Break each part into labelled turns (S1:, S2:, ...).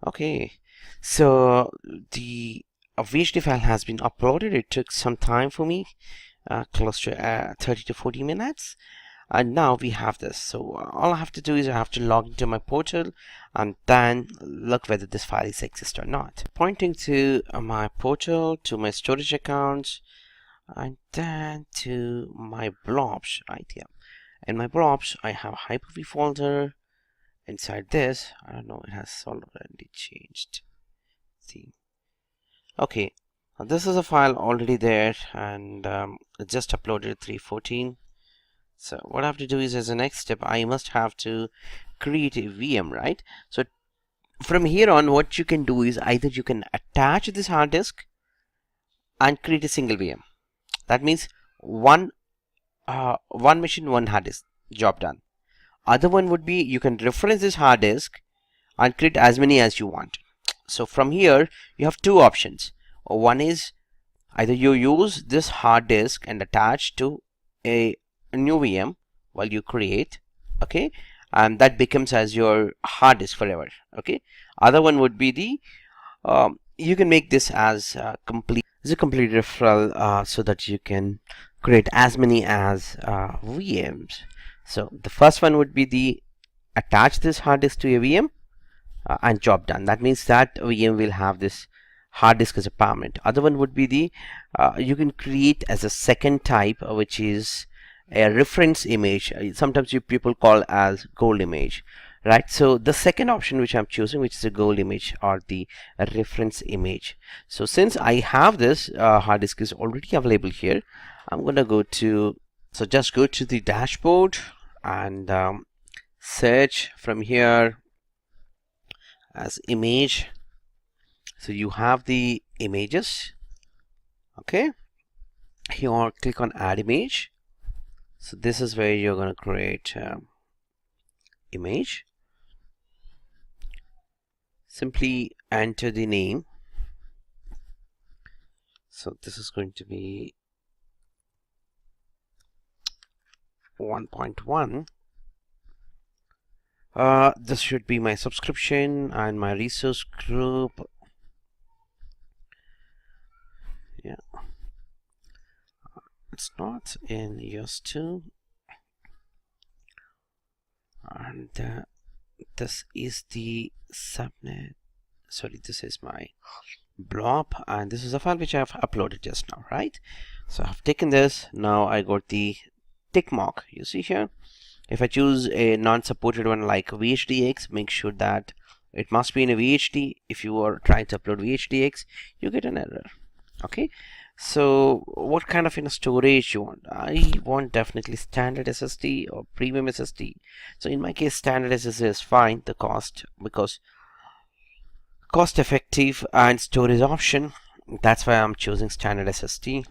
S1: Okay, so the VHD file has been uploaded. It took some time for me, close to 30 to 40 minutes. And now we have this. So all I have to do is I have to log into my portal and then look whether this file is exist or not. Pointing to my portal, to my storage accounts, and then to my blobs right here. In my blobs, I have Hyperv folder. Inside this, I don't know, it has already changed. See, okay, this is a file already there, and it just uploaded 314. So what I have to do is, as a next step, I must have to create a VM, right? So from here on, what you can do is either you can attach this hard disk and create a single VM. That means one machine, one hard disk, job done. Other one would be you can reference this hard disk and create as many as you want. So from here you have two options. One is either you use this hard disk and attach to a new VM while you create, okay, and that becomes as your hard disk forever. Okay, other one would be the you can make this as complete referral, so that you can create as many as VMs. So the first one would be the attach this hard disk to a VM and job done. That means that VM will have this hard disk as a permanent. Other one would be the you can create as a second type, which is a reference image. Sometimes people call as gold image, right? So the second option which I'm choosing, which is a gold image or the reference image. So since I have this hard disk is already available here, I'm gonna go to, so just go to the dashboard and search from here as image. So you have the images, okay, here click on add image. So this is where you're going to create image. Simply enter the name. So this is going to be 1.1. This should be my subscription and my resource group. Yeah, it's not in years 2, and this is the subnet. Sorry, this is my blob, and this is a file which I have uploaded just now, right? So I've taken this. Now I got the tick mark. You see here, if I choose a non-supported one like VHDX, make sure that it must be in a VHD. If you are trying to upload VHDX, you get an error. Okay, so what kind of storage you want? I want definitely standard SSD or premium SSD. So in my case, standard SSD is fine. The cost, because cost effective and storage option, that's why I'm choosing standard SSD.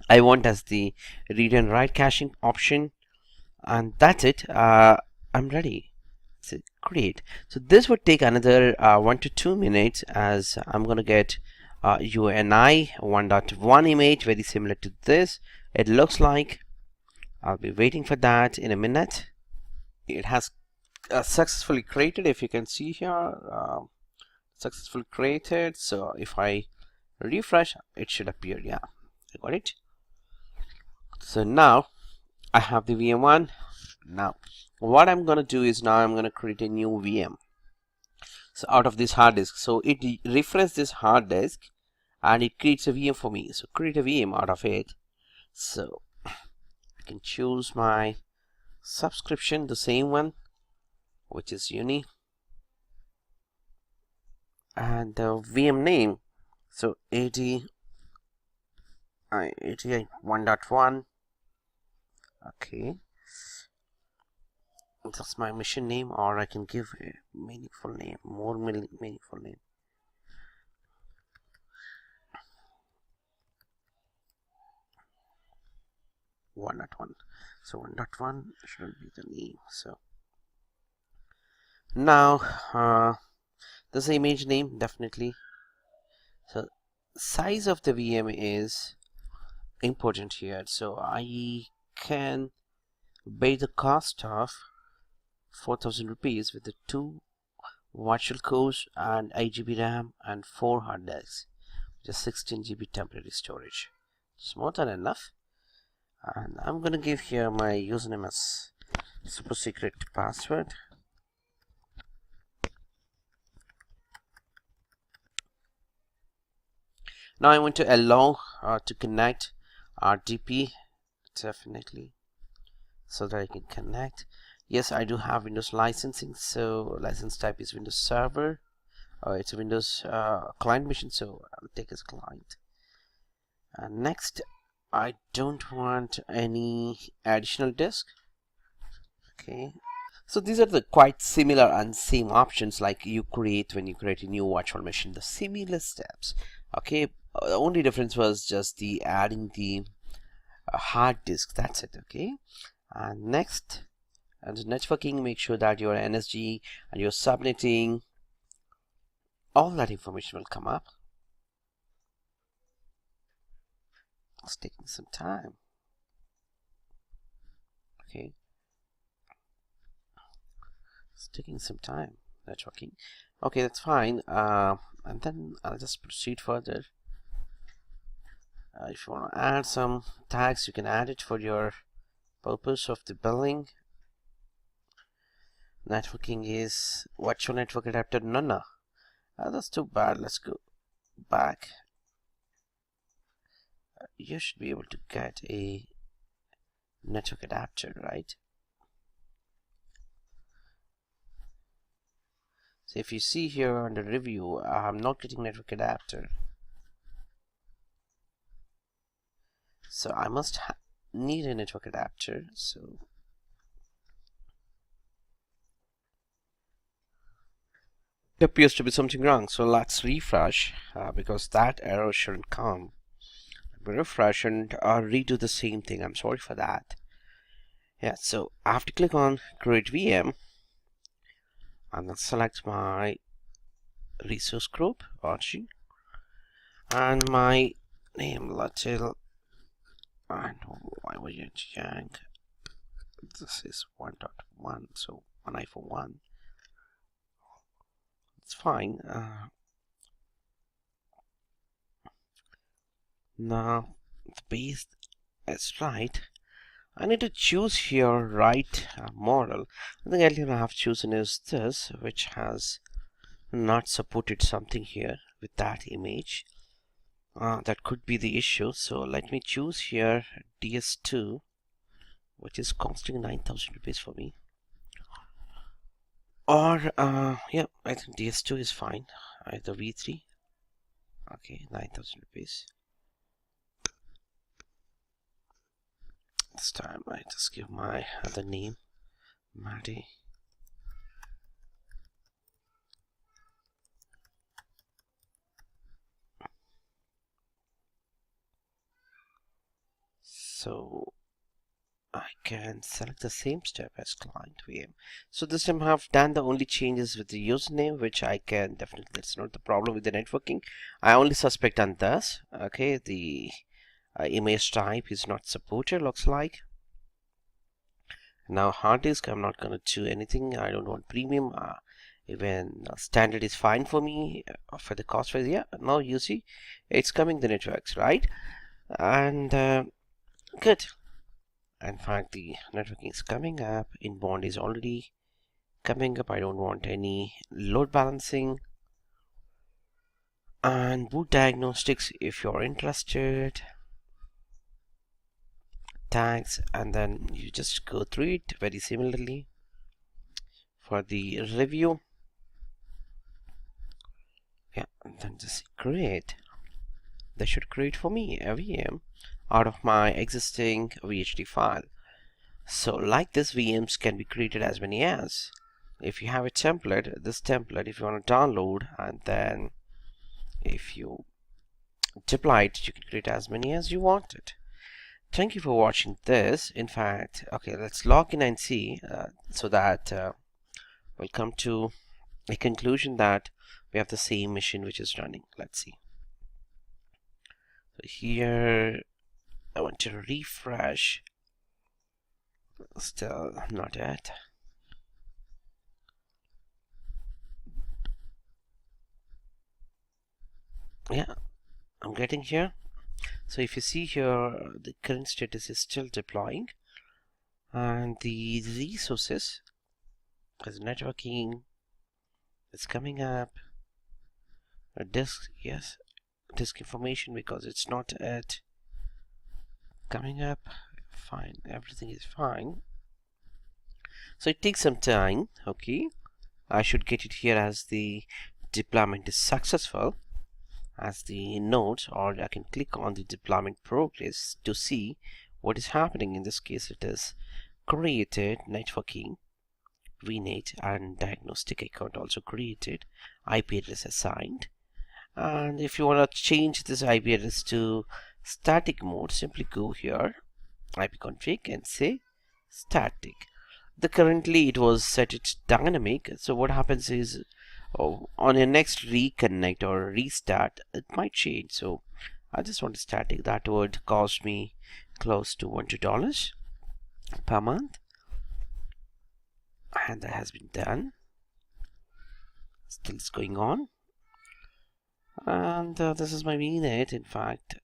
S1: I want as the read and write caching option, and that's it. I'm ready. So create. So this would take another 1 to 2 minutes, as I'm gonna get UNI 1.1 image very similar to this. It looks like. I'll be waiting for that in a minute. It has successfully created. If you can see here, successfully created. So if I refresh, it should appear. Yeah, I got it. So now I have the VM1. Now what I'm gonna do is, now I'm gonna create a new VM, so out of this hard disk. So it refreshes this hard disk and it creates a VM for me. So create a VM out of it. So I can choose my subscription, the same one, which is uni, and the VM name, so 80 1.1. okay, that's my machine name, or I can give a meaningful name, more meaningful name. .1. So 1.1 should be the name. So now this image name, definitely. So size of the VM is important here. So I can bear the cost of 4,000 rupees with the 2 virtual cores, and 8 GB RAM, and 4 hard disks, just 16 GB temporary storage. It's more than enough. And I'm gonna give here my username as super secret password. Now I want to allow to connect RDP, definitely, so that I can connect. Yes, I do have Windows licensing, so license type is Windows Server. It's a Windows client machine, so I'll take as client. And next, I don't want any additional disk. Okay, so these are the quite similar and same options like you create when you create a new virtual machine, the similar steps. Okay, the only difference was just the adding the hard disk, that's it. Okay, and next, and networking, make sure that your NSG and your subnetting, all that information will come up. It's taking some time. Okay, it's taking some time, networking. Okay, that's fine. And then I'll just proceed further. If you want to add some tags, you can add it for your purpose of the billing. Networking is virtual network adapter. No. That's too bad. Let's go back. You should be able to get a network adapter, right? So if you see here under review, I'm not getting network adapter. So I must need a network adapter. So there appears to be something wrong. So let's refresh because that error shouldn't come. Refresh and redo the same thing. I'm sorry for that. Yeah, so I have to click on Create VM and then select my resource group origin and my name Latil, and why was it Yang? This is 1.1, so 1i4.1. It's fine. Now the base is right. I need to choose here right model. I think earlier I have chosen is this, which has not supported something here with that image. That could be the issue. So let me choose here DS2, which is costing 9,000 rupees for me. Or yeah, I think DS2 is fine. Either V3. Okay, 9,000 rupees. This time I just give my other name, Maddie. So I can select the same step as client VM. So this time I have done the only changes with the username, which I can definitely, that's not the problem with the networking. I only suspect on this. Okay, the image type is not supported, looks like. Now hard disk, I'm not going to do anything. I don't want premium. Even standard is fine for me for the cost wise. Yeah, now you see it's coming the networks, right? And good. In fact, the networking is coming up. Inbound is already coming up. I don't want any load balancing. And boot diagnostics, if you're interested. Tags, and then you just go through it very similarly. For the review, yeah, and then just create. They should create for me a VM out of my existing VHD file. So like this, VMs can be created as many as. If you have a template, this template, if you want to download, and then if you deploy it, you can create as many as you wanted. Thank you for watching this. In fact, okay, let's log in and see so that we'll come to a conclusion that we have the same machine which is running. Let's see. So here I want to refresh. Still not yet. Yeah, I'm getting here. So if you see here, the current status is still deploying, and the resources as networking is coming up. A disk, yes, disk information, because it's not at coming up. Fine, everything is fine. So it takes some time. Okay, I should get it here as the deployment is successful as the nodes, or I can click on the deployment progress to see what is happening. In this case, it is created networking vnet and diagnostic account also created, IP address assigned. And if you want to change this IP address to static mode, simply go here, ipconfig, and say static. Currently it was set it dynamic. So what happens is, on your next reconnect or restart, it might change. So I just want static. That would cost me close to $1-2 per month, and that has been done. Still it's going on, and this is my VNet. In fact,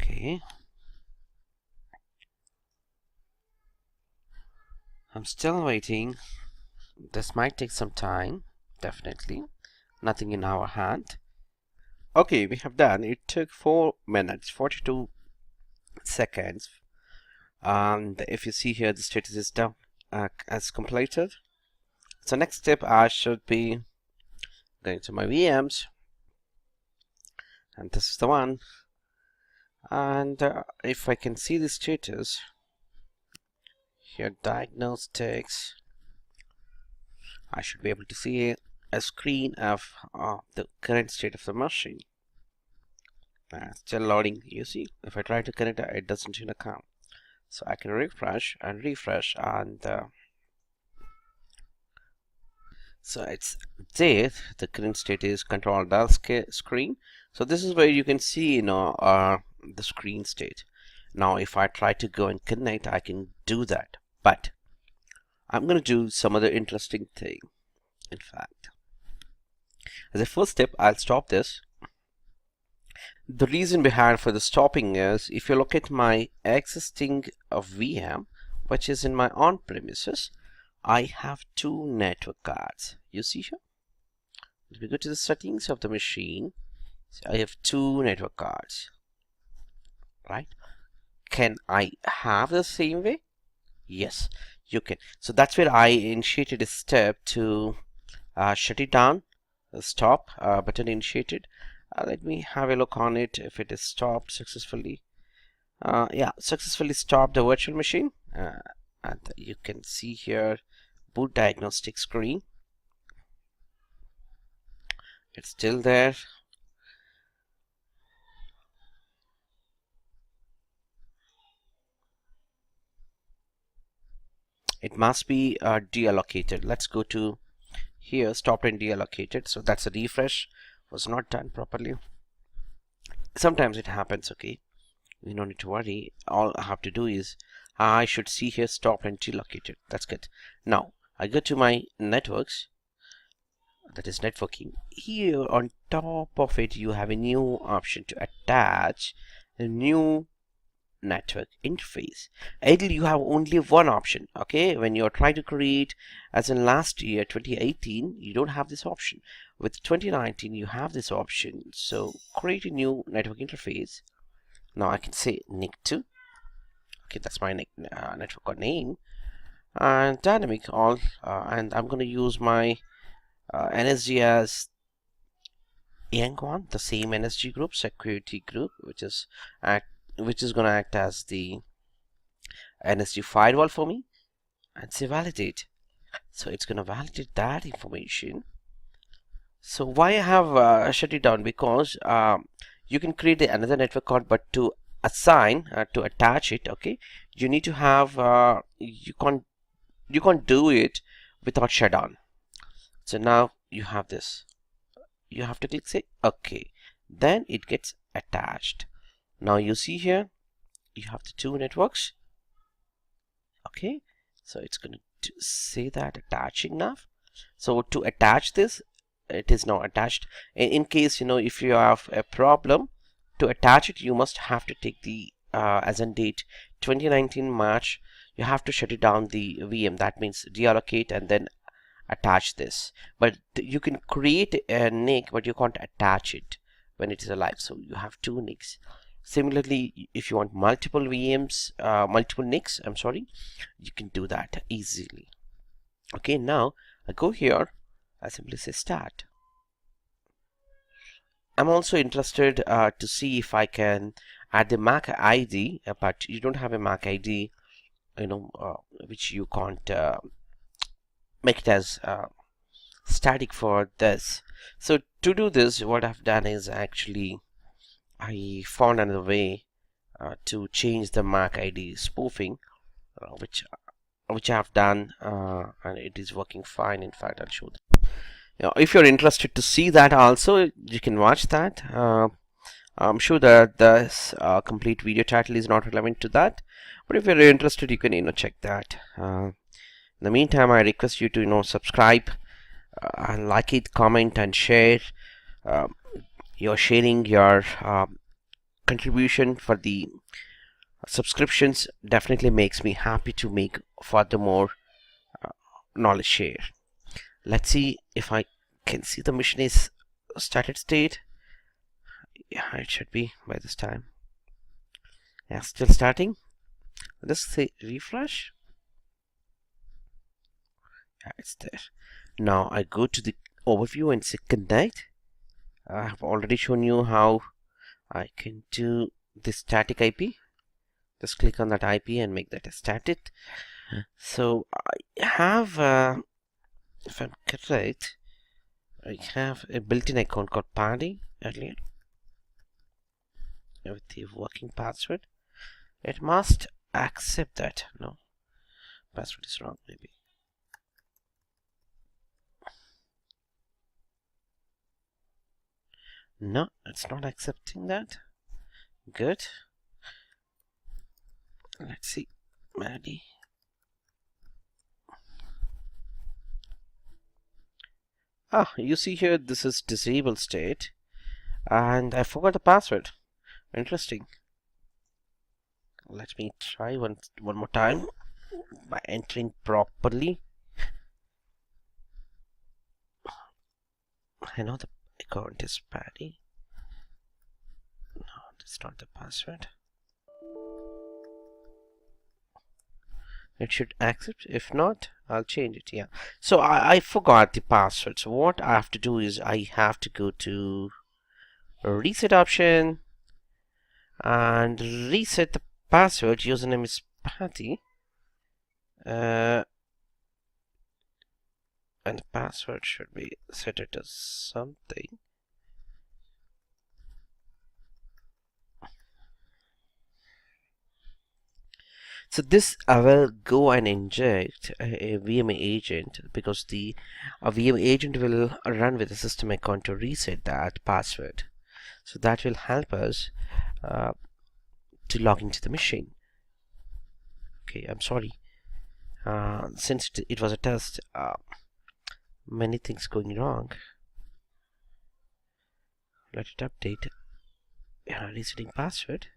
S1: okay, I'm still waiting. This might take some time, definitely. Nothing in our hand. Okay, we have done. It took 4 minutes, 42 seconds. And if you see here, the status is done as completed. So next step, I should be going to my VMs. And this is the one. And if I can see the status, here diagnostics, I should be able to see a screen of the current state of the machine. Still loading. You see, if I try to connect it, it doesn't come. So I can refresh, and so it's there. The current state is control dial screen. So this is where you can see, the screen state. Now if I try to go and connect, I can do that, but I'm going to do some other interesting thing. In fact, as a first step, I'll stop this. The reason behind for the stopping is, if you look at my existing VM, which is in my on-premises, I have 2 network cards. You see here? If we go to the settings of the machine, so I have 2 network cards, right? Can I have the same way? Yes, you can. So that's where I initiated a step to shut it down. The stop button initiated. Let me have a look on it if it is stopped successfully. Yeah, successfully stopped the virtual machine. And you can see here boot diagnostic screen. It's still there. It must be deallocated. Let's go to here, stopped and deallocated. So that's a refresh, was not done properly. Sometimes it happens. Okay, you don't need to worry. All I have to do is, I should see here stopped and deallocated. That's good. Now I go to my networks, that is networking. Here on top of it, you have a new option to attach a new network interface. Ideally, you have only one option. Okay, when you're trying to create, as in last year 2018, you don't have this option. With 2019, you have this option. So create a new network interface. Now I can say NIC2. Okay, that's my network name, and dynamic all, and I'm going to use my NSG as Yang1, the same NSG group, security group, which is going to act as the NSG firewall for me, and say validate. So it's going to validate that information. So why I have shut it down? Because you can create another network card, but to assign to attach it, okay, you need to have you can't do it without shutdown. So now you have this. You have to click say okay, then it gets attached. Now you see here you have the 2 networks. Okay, so it's going to say that attaching now. So to attach this, it is now attached. In case, if you have a problem to attach it, you must have to take the as in date 2019 March. You have to shut it down the VM. That means deallocate and then attach this. But you can create a NIC, but you can't attach it when it is alive. So you have two NICs. Similarly, if you want multiple VMs, multiple NICs, I'm sorry, you can do that easily. Okay, now I go here. I simply say start. I'm also interested to see if I can add the MAC ID, but you don't have a MAC ID, which you can't make it as static for this. So to do this, what I've done is actually I found another way to change the MAC ID spoofing, which I've done, and it is working fine. In fact, I'll show that. If you're interested to see that also, you can watch that. I'm sure that this complete video title is not relevant to that, but if you're interested, you can check that. In the meantime, I request you to subscribe, and like it, comment, and share. You're sharing your contribution for the subscriptions definitely makes me happy to make furthermore knowledge share. Let's see if I can see the machine is started state. Yeah, it should be by this time. Yeah, still starting. Let's say refresh. Yeah, it's there. Now I go to the overview and say connect. I have already shown you how I can do the static IP. Just click on that IP and make that a static. So I have, if I'm correct, I have a built-in account called Paddy earlier with the working password. It must accept that. No, password is wrong maybe. No, it's not accepting that. Good. Let's see. Maddie. You see here, this is disabled state, and I forgot the password. Interesting. Let me try one more time by entering properly. I know the account is Paddy. No, that's not the password. It should accept. If not, I'll change it. Yeah. So I forgot the password. So what I have to do is I have to go to reset option and reset the password. Username is Patty. And the password should be set it as something. So this I will go and inject a VM agent, because the VM agent will run with the system account to reset that password. So that will help us to log into the machine. Okay, I'm sorry. Since it was a test, many things going wrong. Let it update. Resetting password.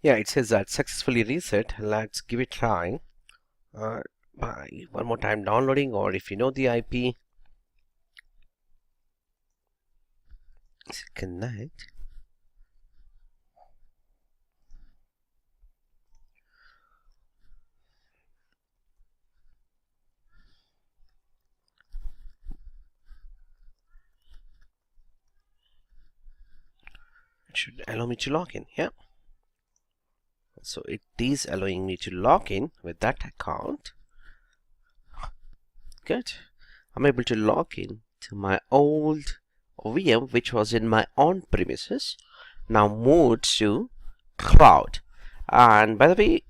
S1: Yeah, it says that successfully reset. Let's give it a try. By one more time downloading, or if you know the IP, connect. It should allow me to log in. Yeah. So it is allowing me to log in with that account. Good. I'm able to log in to my old VM, which was in my on premises, now moved to cloud. And by the way,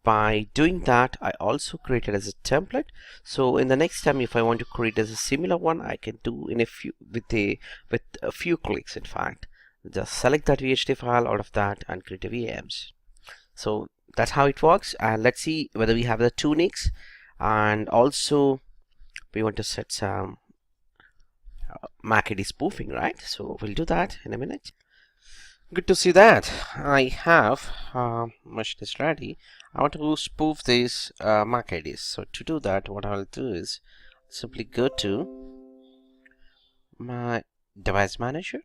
S1: by doing that, I also created as a template. So in the next time, if I want to create as a similar one, I can do in a few with a few clicks. In fact, just select that VHD file out of that and create a VMs. So that's how it works. And let's see whether we have the two NICs, and also we want to set some Migrate spoofing, right? So we'll do that in a minute. Good to see that I have machine is ready. I want to spoof these MAC IDs. So to do that, what I'll do is simply go to my device manager.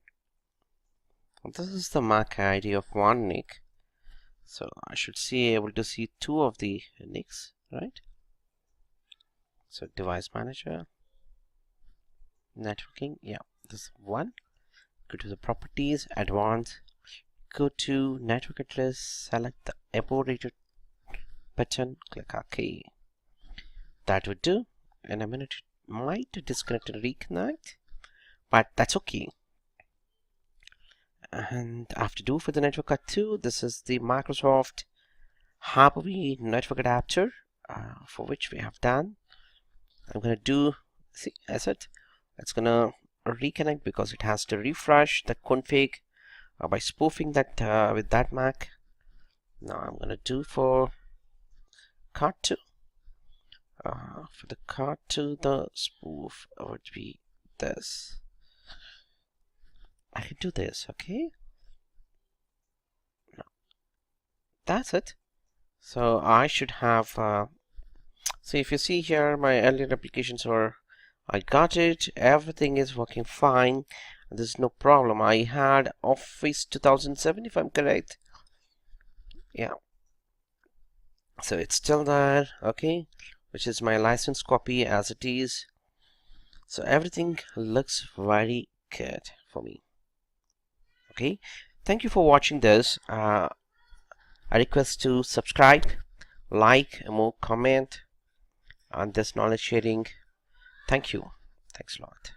S1: This is the MAC ID of one NIC. So I should be able to see two of the NICs, right? So device manager, networking, yeah, this is one. Go to the properties, advanced, go to network address, select the abbreviated button, click OK. That would do. In a minute it might disconnect and reconnect, but that's okay. And I have to do for the network card too. This is the Microsoft Hyperv VM network adapter for which we have done. I'm gonna do, see, as it's gonna reconnect because it has to refresh the config by spoofing that with that MAC. Now I'm gonna do for card 2. For the card 2, the spoof would be this. I can do this, okay? No. That's it. So I should have so if you see here, my earlier applications are, I got it, everything is working fine, there's no problem. I had Office 2007 if I'm correct. Yeah, so it's still there, okay, which is my license copy as it is. So everything looks very good for me. Okay, thank you for watching this. I request to subscribe, like, and more comment on this knowledge sharing. Thank you. Thanks a lot.